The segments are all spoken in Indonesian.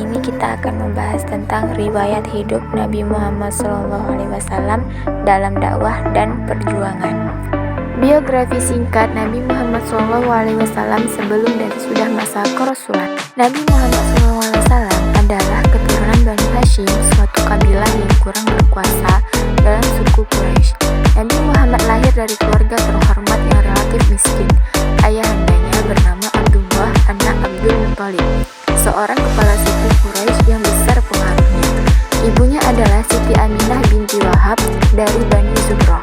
ini kita akan membahas tentang riwayat hidup Nabi Muhammad SAW dalam dakwah dan perjuangan. Biografi singkat Nabi Muhammad SAW sebelum dan sesudah masa kerasulan. Nabi Muhammad SAW adalah keturunan Bani Hashim, suatu kabilah yang kurang berkuasa dalam suku Quraisy. Nabi Muhammad lahir dari keluarga terhormat yang relatif miskin. Ayahandanya bernama Abdullah, anak Abdul Muthalib, seorang kepala suku Quraisy yang besar pengaruhnya. Ibunya adalah Siti Aminah binti Wahab dari Bani Zuhroh.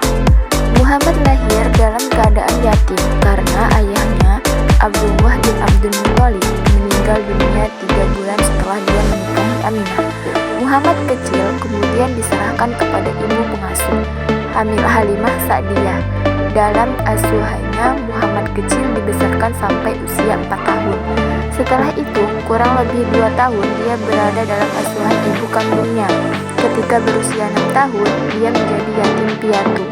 Muhammad lahir dalam keadaan yatim karena ayahnya Abdullah bin Abdul Muthalib meninggal dunia 3 bulan setelah dia menikahi Aminah. Muhammad kecil kemudian diserahkan kepada ibu pengasuh, Halimah Sa'diyah. Dalam asuhannya, Muhammad kecil dibesarkan sampai usia 4 tahun. Setelah itu, kurang lebih 2 tahun dia berada dalam asuhan ibu kandungnya. Ketika berusia 6 tahun, dia menjadi yatim piatu.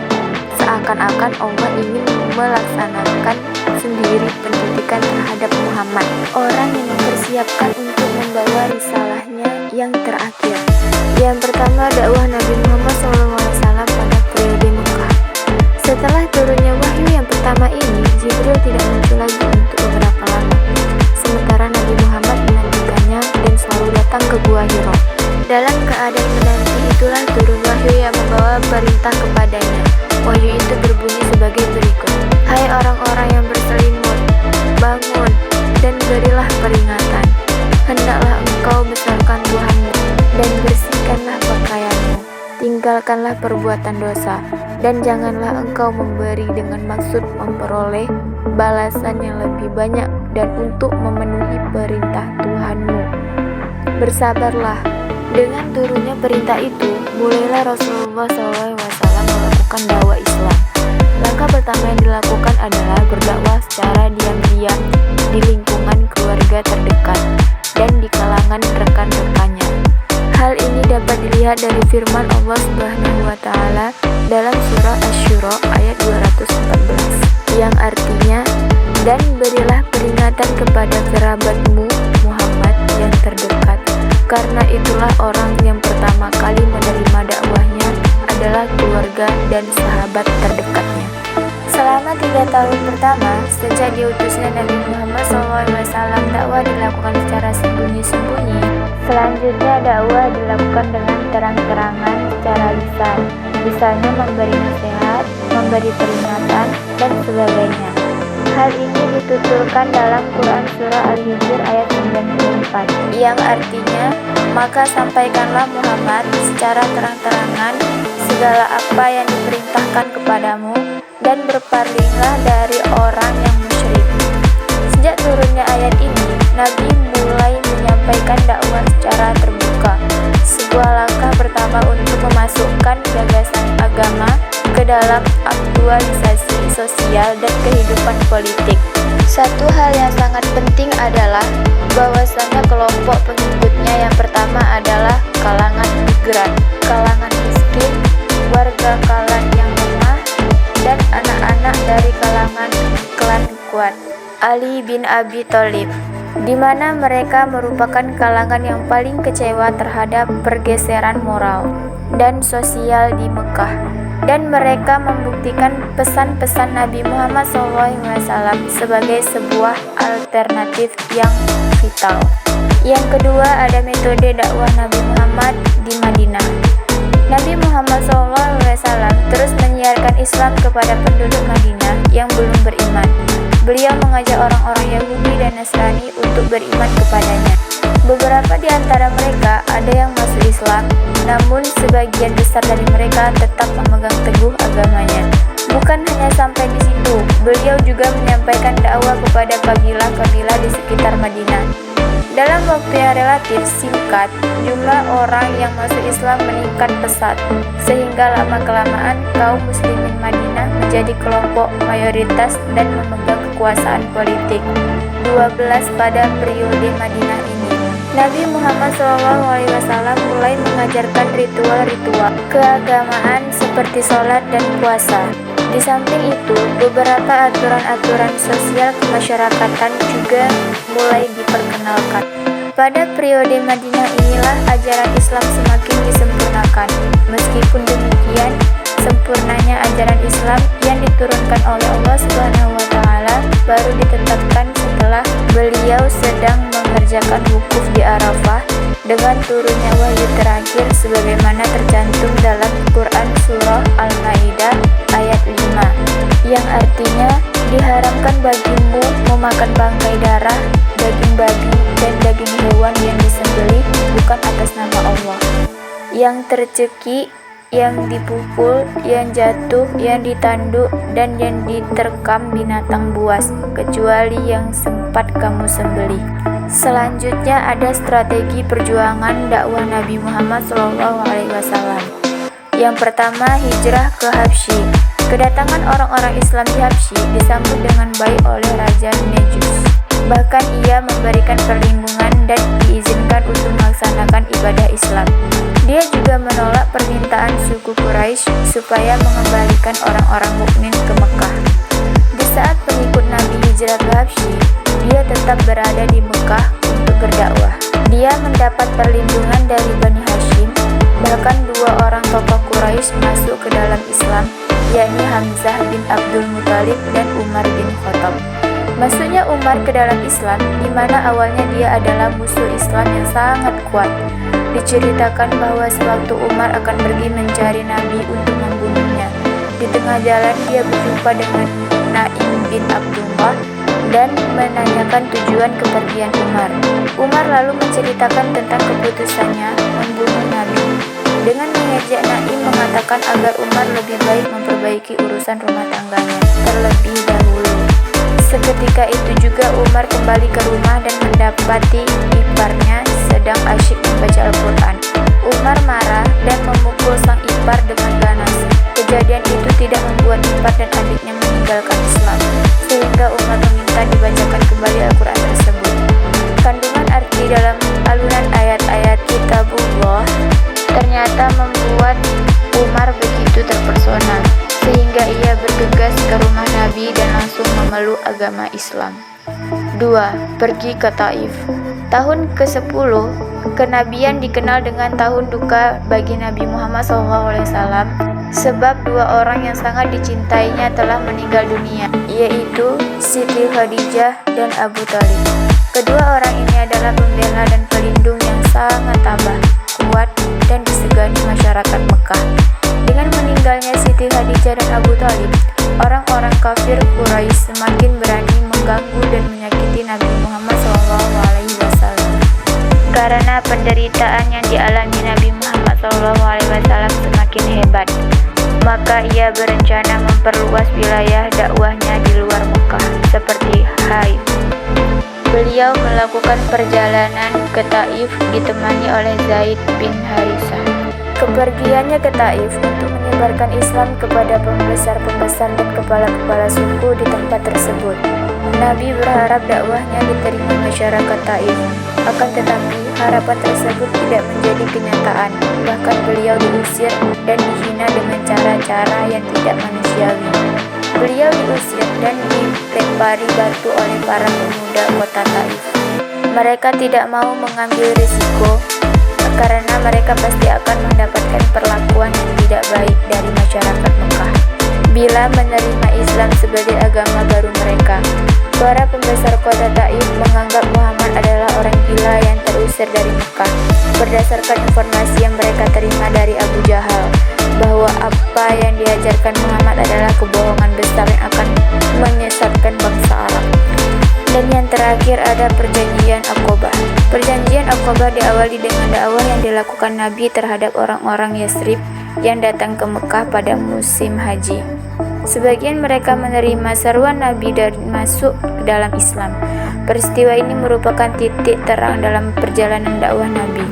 Seakan-akan Allah ingin melaksanakan sendiri pendidikan terhadap Muhammad, orang yang mempersiapkan untuk membawa risalahnya yang terakhir. Yang pertama, dakwah Nabi Muhammad SAW pada periode Mekah. Setelah turunnya wahyu yang pertama ini, Jibril tidak muncul lagi untuk beberapa lama. Sementara Nabi Muhammad menantikannya dan selalu datang ke Gua Hiro. Dalam keadaan menanti itulah turun wahyu yang membawa perintah kepadanya. Wahyu itu berbunyi sebagai berikut: Hai orang-orang yang berselimut, bangun dan berilah peringatan. Hendaklah engkau besarkan Tuhanmu dan bersihkanlah pakaianmu. Tinggalkanlah perbuatan dosa, dan janganlah engkau memberi dengan maksud memperoleh balasan yang lebih banyak dan untuk memenuhi perintah Tuhanmu. Bersabarlah. Dengan turunnya perintah itu, mulailah Rasulullah SAW melakukan dakwah Islam. Langkah pertama yang dilakukan adalah berdakwah secara diam-diam di lingkungan keluarga terdekat dan di kalangan rekan-rekannya. Hal ini dapat dilihat dari firman Allah Subhanahu wa Ta'ala dalam surah Asy-Syura ayat 214 yang artinya, dan berilah peringatan kepada kerabatmu Muhammad yang terdekat, karena itulah orang yang pertama kali menerima dakwahnya adalah keluarga dan sahabat terdekatnya. Selama 3 tahun pertama, sejak diutusnya Nabi Muhammad SAW, dakwah dilakukan secara sembunyi-sembunyi. Selanjutnya dakwah dilakukan dengan terang-terangan secara lisan, misalnya memberi nasihat, memberi peringatan, dan sebagainya. Hal ini dituturkan dalam Quran Surah Al-Hijr ayat 94, yang artinya, maka sampaikanlah Muhammad secara terang-terangan segala apa yang diperintahkan kepadamu, dan berpalinglah dari orang yang musyrik. Sejak turunnya ayat ini, Nabi mulai menyampaikan dakwah secara terbuka, sebuah langkah pertama untuk memasukkan gagasan agama ke dalam aktualisasi sosial dan kehidupan politik. Satu hal yang sangat penting adalah bahwasanya kelompok pengikutnya yang pertama adalah kalangan migran, kalangan miskin, warga kalan yang lemah, dan anak-anak dari kalangan klan kuat, Ali bin Abi Thalib, di mana mereka merupakan kalangan yang paling kecewa terhadap pergeseran moral dan sosial di Mekah, dan mereka membuktikan pesan-pesan Nabi Muhammad SAW sebagai sebuah alternatif yang vital. Yang kedua, ada metode dakwah Nabi Muhammad di Madinah. Nabi Muhammad SAW terus menyiarkan Islam kepada penduduk Madinah yang belum beriman. Beliau mengajak orang-orang Yahudi dan Nasrani untuk beriman kepadanya. Beberapa di antara mereka ada yang masuk Islam, namun sebagian besar dari mereka tetap memegang teguh agamanya. Bukan hanya sampai di situ, beliau juga menyampaikan dakwah kepada kabilah-kabilah di sekitar Madinah. Dalam waktu yang relatif singkat, jumlah orang yang masuk Islam meningkat pesat, sehingga lama-kelamaan kaum muslimin Madinah menjadi kelompok mayoritas dan memegang kekuasaan politik. 12 pada periode Madinah ini, Nabi Muhammad SAW mulai mengajarkan ritual-ritual keagamaan seperti sholat dan puasa. Di samping itu, beberapa aturan-aturan sosial kemasyarakatan juga mulai diperkenalkan. Pada periode Madinah inilah ajaran Islam semakin disempurnakan. Meskipun demikian, sempurnanya ajaran Islam yang diturunkan oleh Allah Subhanahu wa taala baru ditetapkan setelah beliau sedang mengerjakan wukuf di Arafah dengan turunnya wahyu terakhir sebagaimana tercantum dalam Quran surah Al-Maidah ayat 5 yang artinya diharamkan bagimu memakan bangkai darah, daging babi dan daging hewan yang disembelih bukan atas nama Allah, yang tercekik, yang dipukul, yang jatuh, yang ditanduk, dan yang diterkam binatang buas, kecuali yang sempat kamu sembelih. Selanjutnya ada strategi perjuangan dakwah Nabi Muhammad SAW. Yang pertama, hijrah ke Habsyi. Kedatangan orang-orang Islam di Habsyi disambut dengan baik oleh Raja Nejus. Bahkan ia memberikan perlindungan dan diizinkan untuk melaksanakan ibadah Islam. Dia juga menolak permintaan suku Quraisy supaya mengembalikan orang-orang mukmin ke Mekah. Di saat pengikut Nabi hijrah ke Habsyi, dia tetap berada di Mekah untuk berdakwah. Dia mendapat perlindungan dari Bani Hashim. Bahkan dua orang tokoh Quraisy masuk ke dalam Islam, yakni Hamzah bin Abdul Muthalib dan Umar bin Khattab. Masuknya Umar ke dalam Islam, di mana awalnya dia adalah musuh Islam yang sangat kuat. Diceritakan bahwa sewaktu Umar akan pergi mencari Nabi untuk membunuhnya, di tengah jalan dia berjumpa dengan Naim bin Abdullah dan menanyakan tujuan kepergian Umar. Umar lalu menceritakan tentang keputusannya membunuh Nabi. Dengan mengejek, Naim mengatakan agar Umar lebih baik memperbaiki urusan rumah tangganya terlebih dahulu. Seketika itu juga Umar kembali ke rumah dan mendapati iparnya sedang asyik membaca Al-Quran. Umar marah dan memukul sang ipar dengan ganas. Kejadian itu tidak membuat ipar dan adiknya meninggalkan Islam, sehingga Umar meminta dibacakan kembali Al-Quran tersebut. Kandungan arti dalam alunan ayat-ayat Kitabullah ternyata membuat Umar begitu terpesona, sehingga ia bergegas ke rumah Nabi dan langsung memeluk agama Islam. 2. Pergi ke Taif. Tahun ke-10 kenabian dikenal dengan tahun duka bagi Nabi Muhammad SAW, sebab dua orang yang sangat dicintainya telah meninggal dunia, yaitu Siti Khadijah dan Abu Thalib. Kedua orang ini adalah pembela dan pelindung yang sangat tabah, kuat, dan disegani masyarakat Mekah. Dengan meninggalnya Siti Khadijah dan Abu Thalib, orang-orang kafir Quraisy semakin berani mengganggu dan menyakiti Nabi Muhammad SAW. Karena penderitaan yang dialami Nabi Muhammad SAW semakin hebat, maka ia berencana memperluas wilayah dakwahnya di luar Mekah, seperti Haif. Beliau melakukan perjalanan ke Taif ditemani oleh Zaid bin Harithah. Kepergiannya ke Taif untuk menyebarkan Islam kepada pembesar-pembesar dan kepala-kepala suku di tempat tersebut. Nabi berharap dakwahnya diterima masyarakat Taif. Akan tetapi, harapan tersebut tidak menjadi kenyataan. Bahkan beliau diusir dan dihina dengan cara-cara yang tidak manusiawi. Beliau diusir dan dilempari batu oleh para pemuda kota Taif. Mereka tidak mau mengambil risiko karena mereka pasti akan mendapatkan perlakuan yang tidak baik dari masyarakat Mekah bila menerima Islam sebagai agama baru mereka. Para pembesar kota Taif menganggap Muhammad adalah orang gila yang terusir dari Mekah, berdasarkan informasi yang mereka terima dari Abu Jahal, bahwa apa yang diajarkan Muhammad adalah kebohongan besar yang akan menyesatkan bangsa Arab. Dan yang terakhir ada perjanjian Aqabah. Perjanjian Aqabah diawali dengan dakwah yang dilakukan Nabi terhadap orang-orang Yathrib yang datang ke Mekah pada musim haji. Sebagian mereka menerima seruan Nabi dan masuk ke dalam Islam. Peristiwa ini merupakan titik terang dalam perjalanan dakwah Nabi.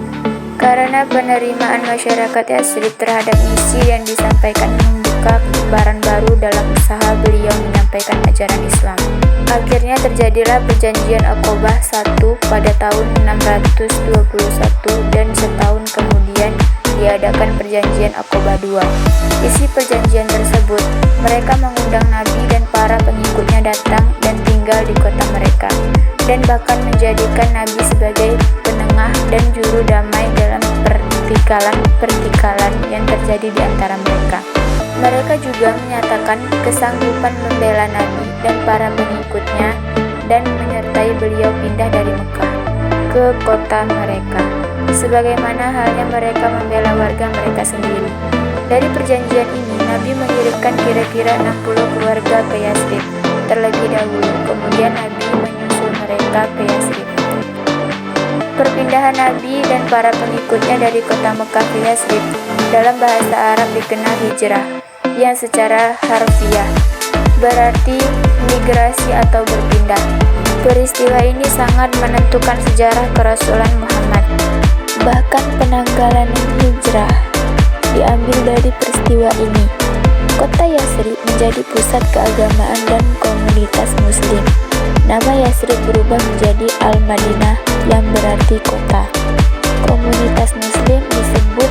Karena penerimaan masyarakat Yathrib terhadap misi yang disampaikan membuka lembaran baru dalam usaha beliau menyampaikan ajaran Islam. Akhirnya terjadilah perjanjian Aqabah 1 pada tahun 621 dan setahun kemudian diadakan perjanjian Aqabah 2. Isi perjanjian tersebut, mereka mengundang Nabi dan para pengikutnya datang dan tinggal di kota mereka, dan bahkan menjadikan Nabi sebagai tengah dan juru damai dalam pertikalan yang terjadi di antara mereka. Mereka juga menyatakan kesanggupan membela Nabi dan para pengikutnya dan menyertai beliau pindah dari Mekah ke kota mereka, sebagaimana halnya mereka membela warga mereka sendiri. Dari perjanjian ini, Nabi mengirimkan kira-kira 60 keluarga ke Yasrib terlebih dahulu, kemudian Nabi menyusul mereka ke Yasrib. Perpindahan Nabi dan para pengikutnya dari kota Mekah ke Yasrib dalam bahasa Arab dikenal hijrah, yang secara harfiah berarti migrasi atau berpindah. Peristiwa ini sangat menentukan sejarah kerasulan Muhammad. Bahkan penanggalan hijrah diambil dari peristiwa ini. Kota Yasrib menjadi pusat keagamaan dan komunitas Muslim. Nama Yasrib berubah menjadi Al-Madinah yang berarti kota. Komunitas Muslim disebut